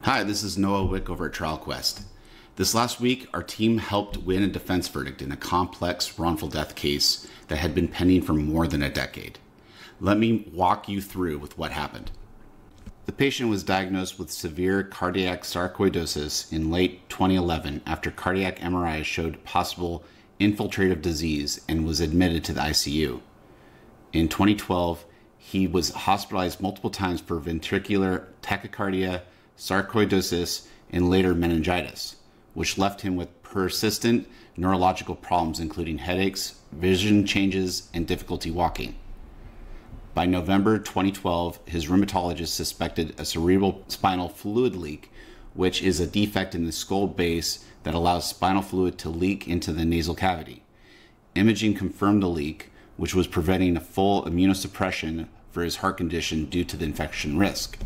Hi, this is Noah Wick over at TrialQuest. This last week, our team helped win a defense verdict in a complex wrongful death case that had been pending for more than a decade. Let me walk you through with what happened. The patient was diagnosed with severe cardiac sarcoidosis in late 2011 after cardiac MRI showed possible infiltrative disease and was admitted to the ICU. In 2012, he was hospitalized multiple times for ventricular tachycardia, sarcoidosis, and later meningitis, which left him with persistent neurological problems including headaches, vision changes, and difficulty walking. By November 2012, his rheumatologist suspected a cerebrospinal fluid leak, which is a defect in the skull base that allows spinal fluid to leak into the nasal cavity. Imaging confirmed the leak, which was preventing a full immunosuppression for his heart condition due to the infection risk.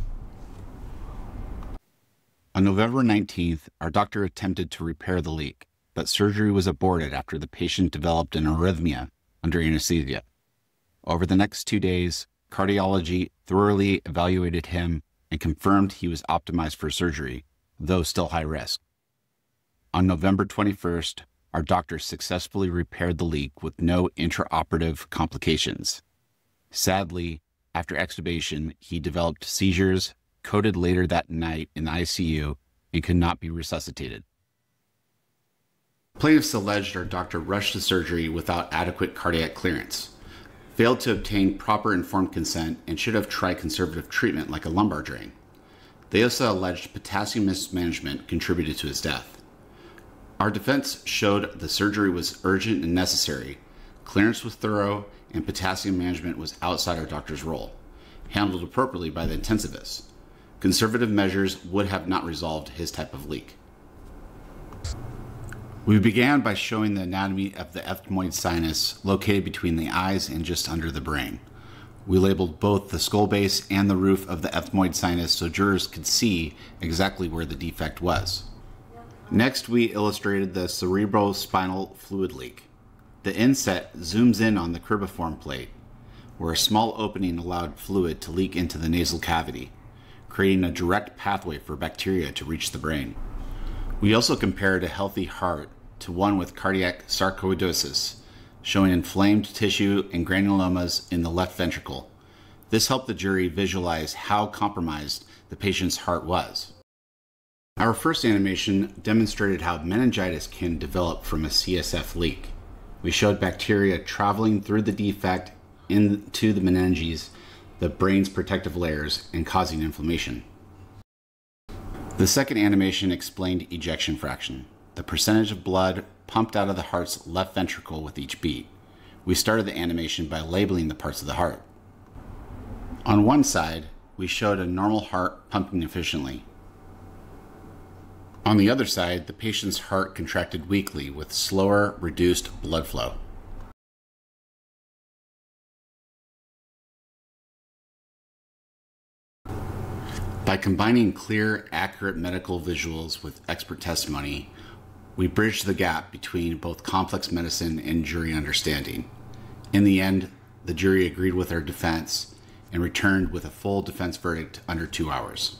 On November 19th, our doctor attempted to repair the leak, but surgery was aborted after the patient developed an arrhythmia under anesthesia. Over the next 2 days, cardiology thoroughly evaluated him and confirmed he was optimized for surgery, though still high risk. On November 21st, our doctor successfully repaired the leak with no intraoperative complications. Sadly, after extubation, he developed seizures, coded later that night in the ICU, and could not be resuscitated. Plaintiffs alleged our doctor rushed to surgery without adequate cardiac clearance, failed to obtain proper informed consent, and should have tried conservative treatment like a lumbar drain. They also alleged potassium mismanagement contributed to his death. Our defense showed the surgery was urgent and necessary, clearance was thorough, and potassium management was outside our doctor's role, handled appropriately by the intensivist. Conservative measures would have not resolved his type of leak. We began by showing the anatomy of the ethmoid sinus located between the eyes and just under the brain. We labeled both the skull base and the roof of the ethmoid sinus so jurors could see exactly where the defect was. Next, we illustrated the cerebrospinal fluid leak. The inset zooms in on the cribriform plate, where a small opening allowed fluid to leak into the nasal cavity, creating a direct pathway for bacteria to reach the brain. We also compared a healthy heart to one with cardiac sarcoidosis, showing inflamed tissue and granulomas in the left ventricle. This helped the jury visualize how compromised the patient's heart was. Our first animation demonstrated how meningitis can develop from a CSF leak. We showed bacteria traveling through the defect into the meninges, the brain's protective layers, and causing inflammation. The second animation explained ejection fraction, the percentage of blood pumped out of the heart's left ventricle with each beat. We started the animation by labeling the parts of the heart. On one side, we showed a normal heart pumping efficiently. On the other side, the patient's heart contracted weakly with slower, reduced blood flow. By combining clear, accurate medical visuals with expert testimony, we bridged the gap between both complex medicine and jury understanding. In the end, the jury agreed with our defense and returned with a full defense verdict under 2 hours.